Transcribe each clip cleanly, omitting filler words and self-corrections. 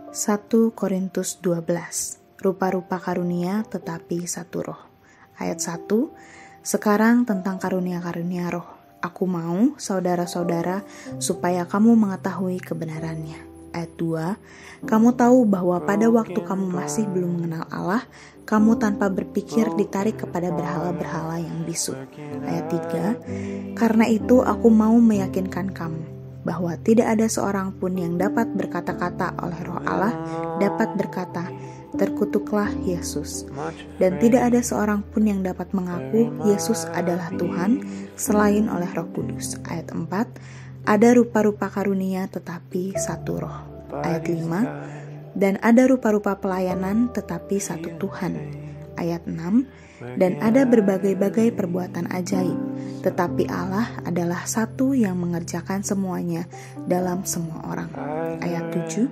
1 Korintus 12. Rupa-rupa karunia tetapi satu roh. Ayat 1. Sekarang tentang karunia-karunia roh. Aku mau, saudara-saudara, supaya kamu mengetahui kebenarannya. Ayat 2. Kamu tahu bahwa pada waktu kamu masih belum mengenal Allah, kamu tanpa berpikir ditarik kepada berhala-berhala yang bisu. Ayat 3. Karena itu aku mau meyakinkan kamu bahwa tidak ada seorang pun yang dapat berkata-kata oleh Roh Allah dapat berkata, terkutuklah Yesus. Dan tidak ada seorang pun yang dapat mengaku Yesus adalah Tuhan selain oleh Roh Kudus. Ayat 4. Ada rupa-rupa karunia tetapi satu roh. Ayat 5. Dan ada rupa-rupa pelayanan tetapi satu Tuhan. Ayat 6. Dan ada berbagai-bagai perbuatan ajaib, tetapi Allah adalah satu yang mengerjakan semuanya dalam semua orang. Ayat 7.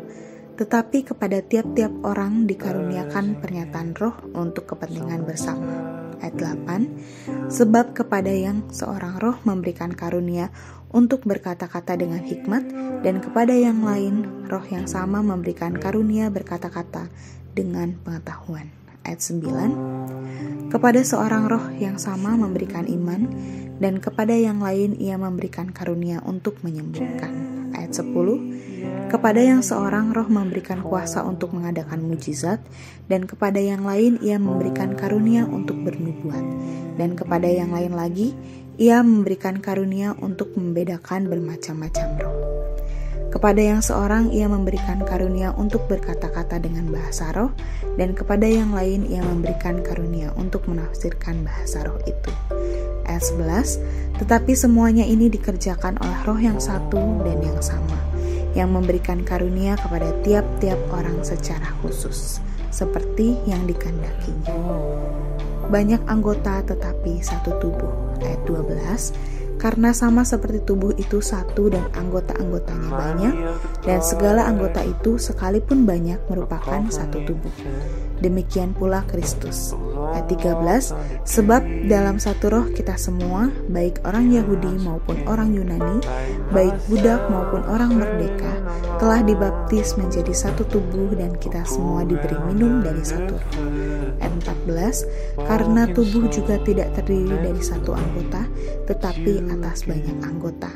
Tetapi kepada tiap-tiap orang dikaruniakan pernyataan roh untuk kepentingan bersama. Ayat 8. Sebab kepada yang seorang roh memberikan karunia untuk berkata-kata dengan hikmat, dan kepada yang lain roh yang sama memberikan karunia berkata-kata dengan pengetahuan. Ayat 9. Kepada seorang roh yang sama memberikan iman, dan kepada yang lain ia memberikan karunia untuk menyembuhkan. Ayat 10. Kepada yang seorang roh memberikan kuasa untuk mengadakan mujizat, dan kepada yang lain ia memberikan karunia untuk bernubuat, dan kepada yang lain lagi ia memberikan karunia untuk membedakan bermacam-macam roh. Kepada yang seorang ia memberikan karunia untuk berkata-kata dengan bahasa roh, dan kepada yang lain ia memberikan karunia untuk menafsirkan bahasa roh itu. Ayat 11. Tetapi semuanya ini dikerjakan oleh roh yang satu dan yang sama, yang memberikan karunia kepada tiap-tiap orang secara khusus, seperti yang dikehendakinya. Banyak anggota tetapi satu tubuh. Ayat 12. Karena sama seperti tubuh itu satu dan anggota-anggotanya banyak, dan segala anggota itu sekalipun banyak merupakan satu tubuh. Demikian pula Kristus. Ayat 13. Sebab dalam satu roh kita semua, baik orang Yahudi maupun orang Yunani, baik budak maupun orang merdeka, telah dibaptis menjadi satu tubuh, dan kita semua diberi minum dari satu roh. Ayat 14. Karena tubuh juga tidak terdiri dari satu anggota, tetapi atas banyak anggota.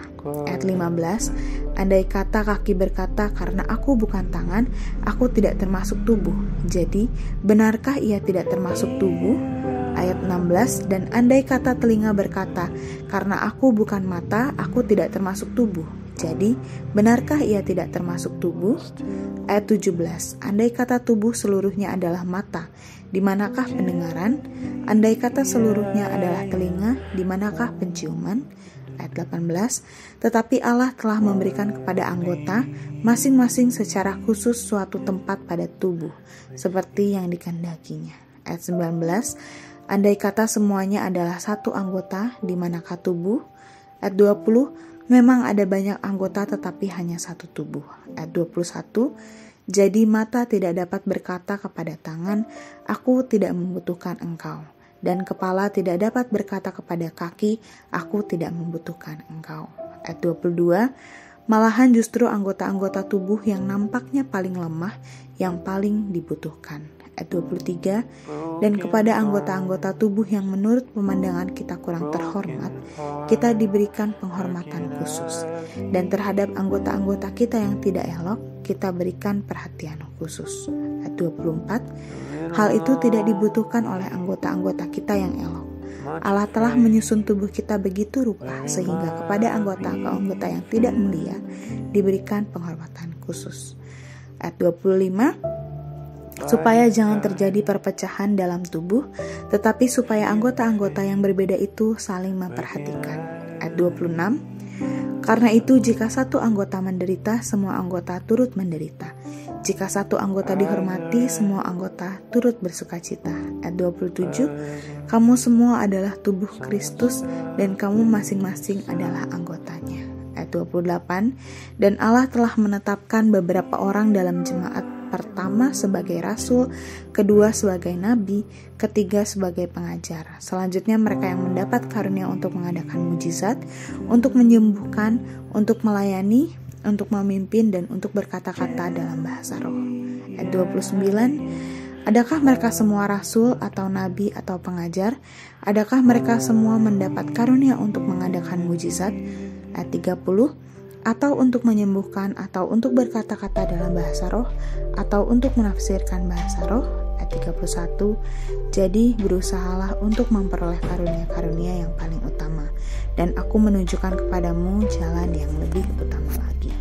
Ayat 15. Andai kata kaki berkata, karena aku bukan tangan, aku tidak termasuk tubuh. Jadi, benarkah ia tidak termasuk tubuh? Ayat 16. Dan andai kata telinga berkata, karena aku bukan mata, aku tidak termasuk tubuh. Jadi, benarkah ia tidak termasuk tubuh? Ayat 17. Andai kata tubuh seluruhnya adalah mata, di manakah pendengaran? Andai kata seluruhnya adalah telinga, di manakah penciuman? Ayat 18. Tetapi Allah telah memberikan kepada anggota masing-masing secara khusus suatu tempat pada tubuh, seperti yang dikehendakinya. Ayat 19. Andai kata semuanya adalah satu anggota, di manakah tubuh? Ayat 20. Memang ada banyak anggota tetapi hanya satu tubuh. Ayat 21. Jadi mata tidak dapat berkata kepada tangan, aku tidak membutuhkan engkau. Dan kepala tidak dapat berkata kepada kaki, aku tidak membutuhkan engkau. Ayat 22. Malahan justru anggota-anggota tubuh yang nampaknya paling lemah yang paling dibutuhkan. Ayat 23. Dan kepada anggota-anggota tubuh yang menurut pemandangan kita kurang terhormat, kita diberikan penghormatan khusus. Dan terhadap anggota-anggota kita yang tidak elok, kita berikan perhatian khusus. Ayat 24. Hal itu tidak dibutuhkan oleh anggota-anggota kita yang elok. Allah telah menyusun tubuh kita begitu rupa sehingga kepada anggota-anggota yang tidak mulia diberikan penghormatan khusus. Ayat 25. Supaya jangan terjadi perpecahan dalam tubuh, tetapi supaya anggota-anggota yang berbeda itu saling memperhatikan. Ayat 26. Karena itu jika satu anggota menderita, semua anggota turut menderita. Jika satu anggota dihormati, semua anggota turut bersukacita. Ayat 27. Kamu semua adalah tubuh Kristus, dan kamu masing-masing adalah anggotanya. Ayat 28. Dan Allah telah menetapkan beberapa orang dalam jemaat, pertama sebagai rasul, kedua sebagai nabi, ketiga sebagai pengajar. Selanjutnya mereka yang mendapat karunia untuk mengadakan mujizat, untuk menyembuhkan, untuk melayani, untuk memimpin dan untuk berkata-kata dalam bahasa roh. Ayat 29, adakah mereka semua rasul atau nabi atau pengajar? Adakah mereka semua mendapat karunia untuk mengadakan mujizat? Ayat 30, atau untuk menyembuhkan, atau untuk berkata-kata dalam bahasa roh, atau untuk menafsirkan bahasa roh? Ayat 31, jadi berusahalah untuk memperoleh karunia-karunia yang paling utama, dan aku menunjukkan kepadamu jalan yang lebih utama lagi.